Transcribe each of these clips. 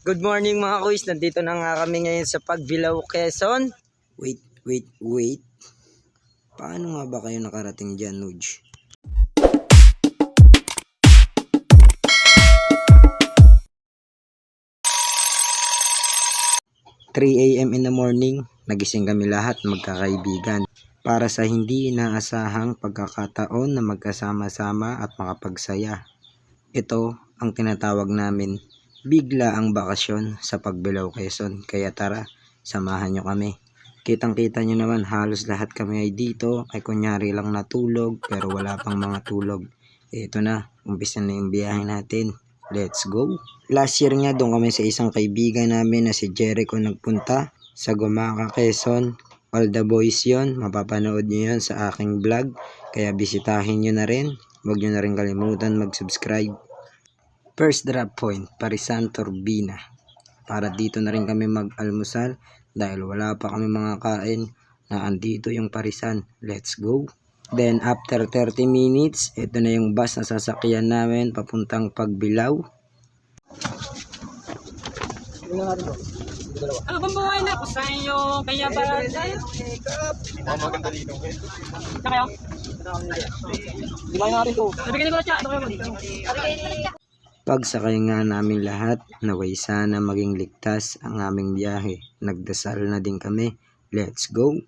Good morning mga kuys, nandito na nga kami ngayon sa Pagbilao, Quezon. Wait. Paano nga ba kayo nakarating dyan, Nuj? AM in the morning, nagising kami lahat magkakaibigan para sa hindi inaasahang pagkakataon na magkasama-sama at makapagsaya. Ito ang tinatawag namin bigla ang bakasyon sa Pagbilao, Quezon. Kaya tara, samahan nyo kami. Kitang-kita nyo naman, halos lahat kami ay dito ay kunyari lang natulog pero wala pang mga tulog. Ito na, umpisa na yung biyahe natin. Let's go! Last year nga doon kami sa isang kaibigan namin na si Jericho nagpunta sa Gumaca, Quezon. All the boys yon, mapapanood nyo yun sa aking vlog. Kaya bisitahin nyo na rin. Huwag nyo na rin kalimutan mag-subscribe. First drop point, Parisan, Turbina. Para dito na rin kami mag-almusal dahil wala pa kami mga kain na andito yung Parisan. Let's go! Then after 30 minutes, ito na yung bus na sasakyan namin papuntang Pagbilao. Ano bang buhay na? Gusto yung kaya ba? Maganda dito. Na kayo? Di ba yung ito? Nabigyan ko na siya. Pagsakay nga namin lahat, naway sana maging ligtas ang aming biyahe. Nagdasal na din kami. Let's go!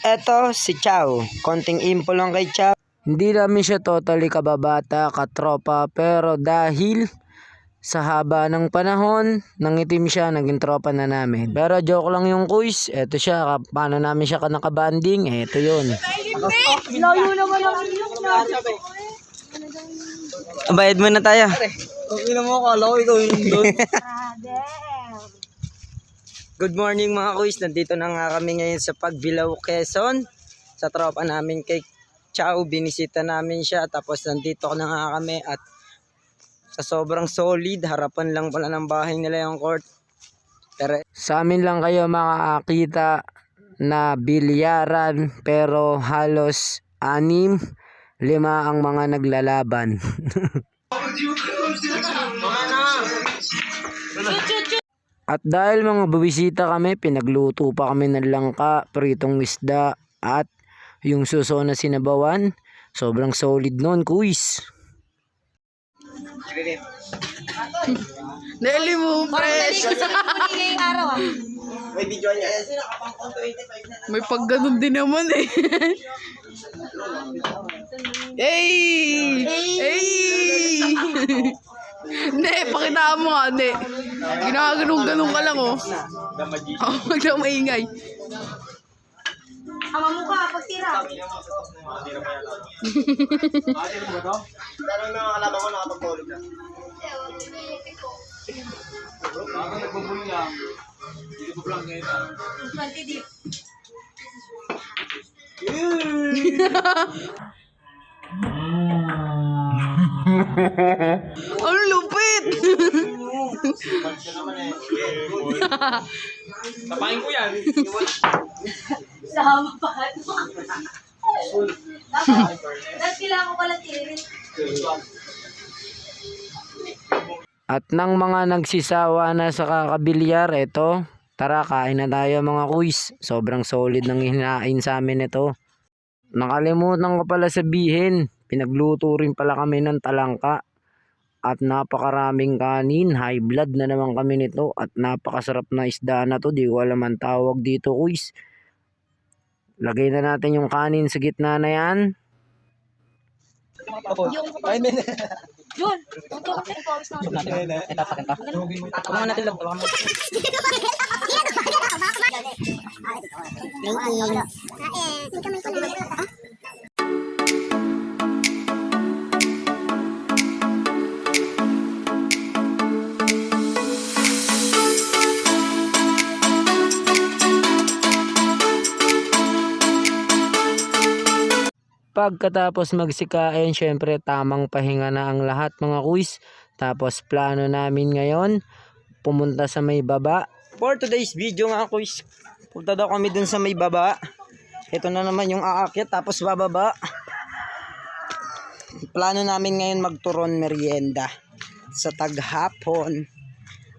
Eto si Chow. Konting info lang kay Chow. Hindi namin siya totally kababata, katropa, pero dahil sa haba ng panahon, nangitim siya, naging tropa na namin. Pero joke lang yung kuys. Eto siya, paano namin siya nakabanding? Eto yun. Layo naman ang bayad muna tayo. Ina mo, kala ko ikaw yung doon. Good morning mga kuys, nandito na nga kami ngayon sa Pagbilao, Quezon. Sa tropa namin kay Chow, binisita namin siya. Tapos nandito na nga kami at sa sobrang solid, harapan lang pala ng bahay nila yung court. Pero Sa amin lang kayo makakita na bilyaran, pero halos 6, 5 ang mga naglalaban. At dahil mga buwisita kami, pinagluto pa kami ng langka, pritong isda, at yung suso na sinabawan. Sobrang solid nun, kuys. Dali mo, fresh. May video niya. May pagganon din naman eh. Hey! Hey! Hindi, pakita mo nga, hindi. Ginaganon-ganon ka lang, oh. Huwag na maingay. Ama mo ka, pagtira. Tanong na kalaban ko, nakapagpulog na. Bakit nagbubuloy lang? Hindi ko vlog ngayon ah. 20 deep. Ang lupit! Tapain ko yan. Sama pa ka. Tapos kailangan ko pala tirin. At nang mga nagsisawa na sa kakabilyar, eto, tara kain na tayo mga kuys. Sobrang solid ng hinain sa amin ito. Nakalimutan ko pala sabihin, pinagluto rin pala kami ng talangka. At napakaraming kanin, high blood na naman kami nito. At napakasarap na isda na to, di ko alam ang tawag dito kuys. Lagay na natin yung kanin sa gitna na yan. Ay, Yun. Ito kasi ang pawis na. Itapakin pa. Tulungan natin lang. Tulungan mo. Pagkatapos magsikain, syempre tamang pahinga na ang lahat mga kuys. Tapos plano namin ngayon, pumunta sa may baba. For today's video nga kuys, punta daw kami dun sa may baba. Ito na naman yung aakyat tapos bababa. Plano namin ngayon magturon merienda sa taghapon.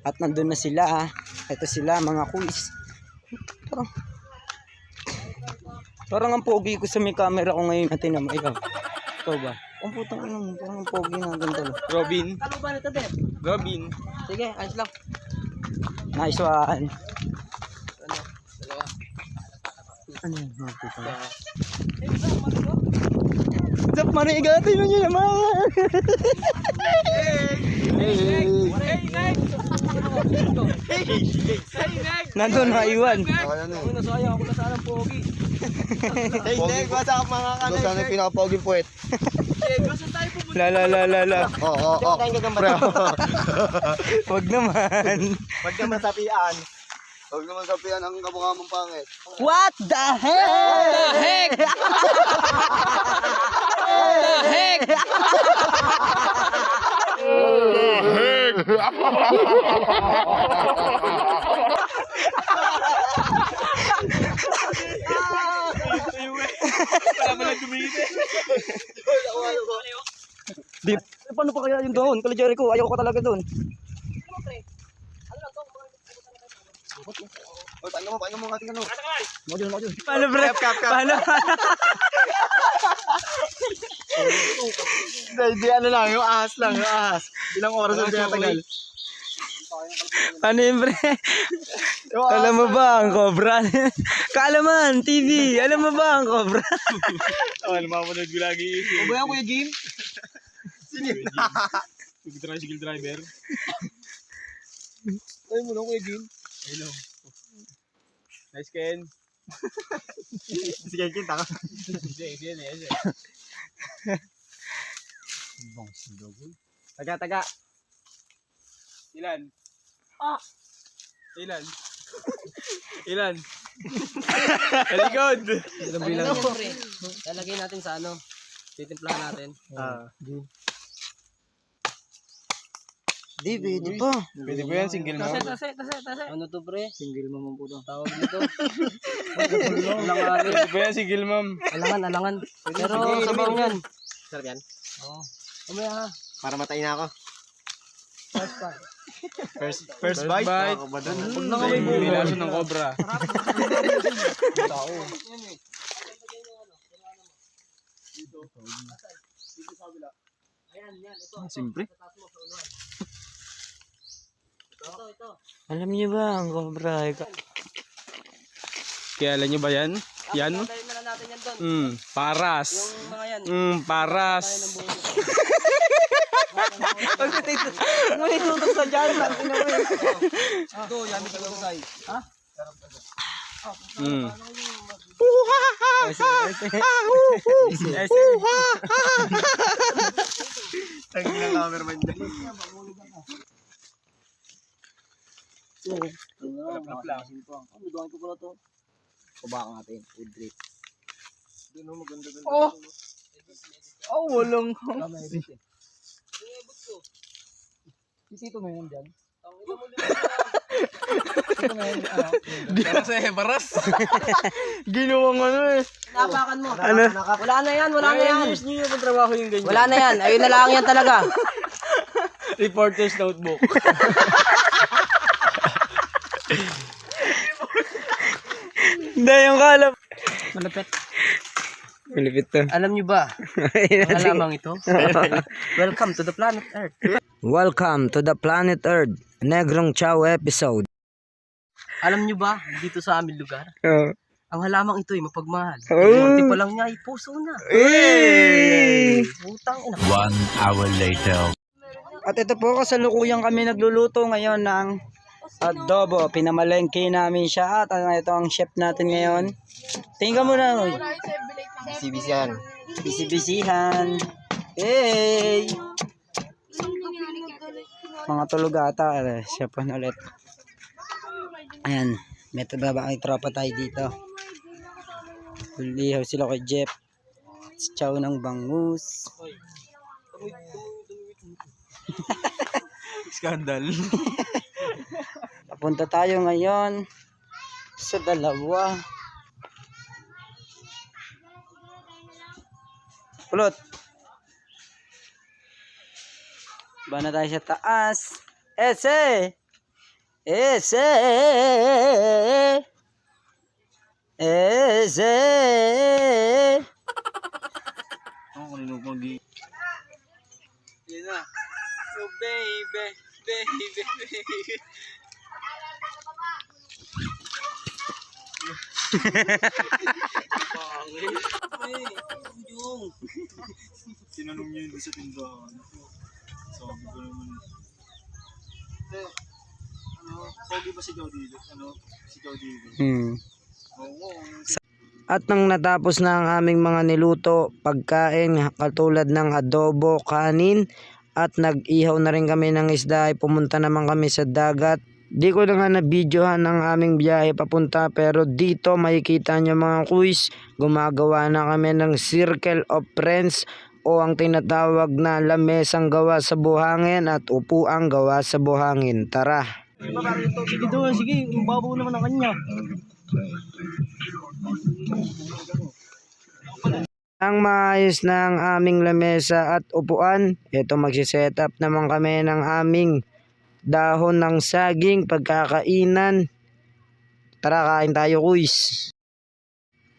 At nandun na sila. Ito sila mga kuys. Parang ang pogi ko sa may camera ko ngayon. Natin naman ikaw. Ikaw ba? Ang putang ina mo. Parang ang pogi na ganda. Robin. Ano ba nito, Deb? Robin. Sige, ayos lang. Nice one. Ano? Zap marigati mo nyo naman. Nandun maiwan. Hey, Neg, what's up mga kanay? Doon sana yung pinaka-poging puwet. La. Oo. Pre, Wag naman. Huwag naman sapian. Huwag naman sapian ang kamukha mong pangit. What the heck? Deep. Paano pa kaya yung doon? Kala Jericho, ayaw ko talaga doon. Oy, paano mo ating ano? Paano bre? Paano? Hindi, ano lang, yung ahas lang, yung ahas. Ilang oras ang pinatagal. Paano yun bre? Alam mo ba ang cobra? Kaalaman, TV. Alam mo ba ang cobra? Mapapanood ko lagi. O ba yan, Kuya Jim? Sino yun? Sigil driver. Ay mo lang, Kuya Jim. Hello. Nice Ken. Si Ken Ken, taka. Sige. Taga. Ilan? Ilan? Talikod! Bilang pre. Lalagay natin sa ano. Titimplahan natin. Di, pwede pa. Pwede ba yan, single mo? Tase. Ano to pre? Single mom ang puto. Tawag nito. Alangan. Pwede ba yan, single mom? Alangan. Pero sabaw niyan. Sarap yan? Oo. Umaya ha. Para matayin na ako. First bite? Huwag na kami buo. Bilaso ng cobra. Siyempre. Alam niyo ba ang cobra? Kaya alam nyo ba yan? Yan? Dahil na lang natin yan doon. Paras. Yung mga yan. Paras. May tutok sa dyan. Ito, yami ka sa say. Ha? Tagi ng cameraman dyan. Oh, walang. Tito mo yun dyan. Baras. Ginawang ano eh. Napakan mo. Ano? Wala na yan. Years nyo yung trabaho yung ganyan. Wala na yan. Ayun na lang yan talaga. Reporter's notebook. Hindi, yung kalap. Malapit. Malapit to. Alam nyo ba? Ang halamang ito. Welcome to the planet Earth. Welcome to the Planet Earth, Negrong Chow episode. Alam nyo ba, dito sa aming lugar, ang halamang ito ay mapagmahal. Oh. Munti pa lang niya ay puso na. Hey! Putang ina. 1 hour later. At ito po, kasalukuyang kami nagluluto ngayon ng adobo. Pinamalengke namin siya at ito ang chef natin ngayon. Tingin ka muna. Uy. Bisi-bisihan. Bisi-bisihan. Hey! Mga tulog ata. Siya po ulit. Ayan. May tropa tayo dito. Lihaw sila kay Jeff. Chow ng bangus. Skandal. Papunta tayo ngayon sa dalawa. Pulot. Ba na tayo sa taas. Ese! Ese! Ese! Ako kanino pang di. Yan na. Oh baby, baby, baby. Tinanong niyo yun sa tindahan. Sabi ko naman. Pogi ba si Joe dito? Si Joe dito? Oo. At nang natapos na ang aming mga niluto, pagkain katulad ng adobo, kanin, at nag-ihaw na rin kami ng isda, ay pumunta naman kami sa dagat. Di ko na nga na-videohan ang aming biyahe papunta, pero dito makikita nyo mga kuys, gumagawa na kami ng circle of friends o ang tinatawag na lamesang gawa sa buhangin at upuang gawa sa buhangin. Tara! Sige doon, sige. Babaw naman ang kanya. Ang maayos na ang aming lamesa at upuan, ito magsiset up naman kami ng aming dahon ng saging pagkakainan. Tara, kain tayo kuys.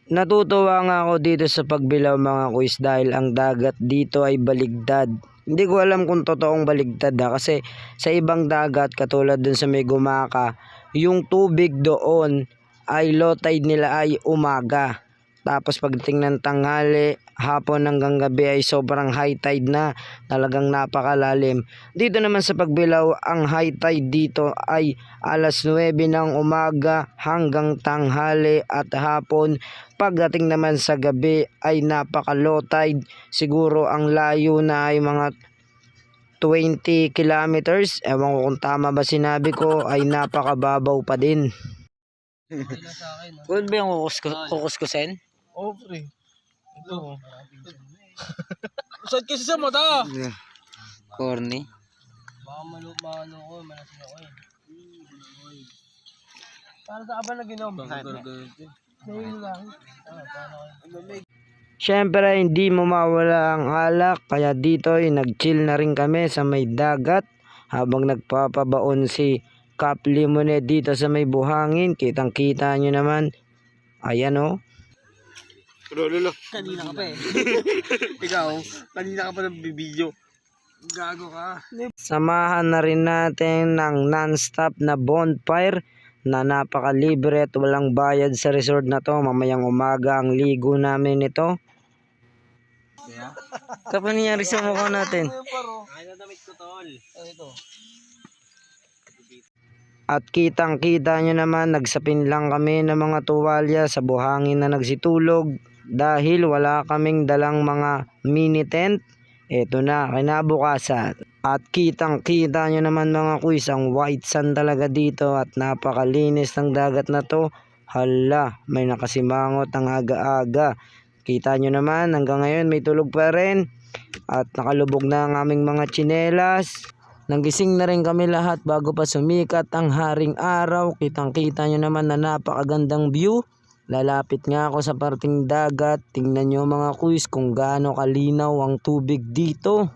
Natutuwa nga ako dito sa Pagbilao mga kuys dahil ang dagat dito ay baligtad. Hindi ko alam kung totoong baligtad kasi sa ibang dagat katulad dun sa may Gumaka, yung tubig doon ay low tide nila ay umaga. Tapos pagdating ng tanghali, hapon hanggang gabi ay sobrang high tide na, talagang napakalalim. Dito naman sa Pagbilao, ang high tide dito ay alas 9 ng umaga hanggang tanghali at hapon. Pagdating naman sa gabi ay napaka low tide. Siguro ang layo na ay mga 20 kilometers. Ewan ko kung tama ba sinabi ko, ay napakababaw pa din. Good ba yung kukuskusin? Oh, pre. Ito. Saan kasi sa mata? Corny. Baka maano ko, manasin ako eh. Para sa aba na ginom. Dahil lang. Siyempre hindi mo mawala ang alak, kaya dito ay nag-chill na rin kami sa may dagat habang nagpapabaon si Cap Lemonade dito sa may buhangin. Kitang kita nyo naman. Ayan o. Lolo. Kanina ka pa eh. Ikaw, kanina ka pa nagbibideo. Gago ka. Samahan na rin natin ng non-stop na bonfire na napakalibre at walang bayad sa resort na to. Mamayang umaga ang ligo namin ito. Kapag nangyari sa mukha natin. Ay, nadamit ko tol. Ito. At kitang kita nyo naman, nagsapin lang kami ng mga tuwalya sa buhangin na nagsitulog dahil wala kaming dalang mga mini tent. Eto na, kinabukasan. At kitang kita nyo naman mga kuys, ang white sand talaga dito at napakalinis ng dagat na to. Hala, may nakasimangot ang aga-aga. Kita nyo naman, hanggang ngayon may tulog pa rin. At nakalubog na ang aming mga tsinelas. Nagising na rin kami lahat bago pa sumikat ang haring araw. Kitang kita nyo naman na napakagandang view. Lalapit nga ako sa parting dagat. Tingnan nyo mga kuys kung gaano kalinaw ang tubig dito.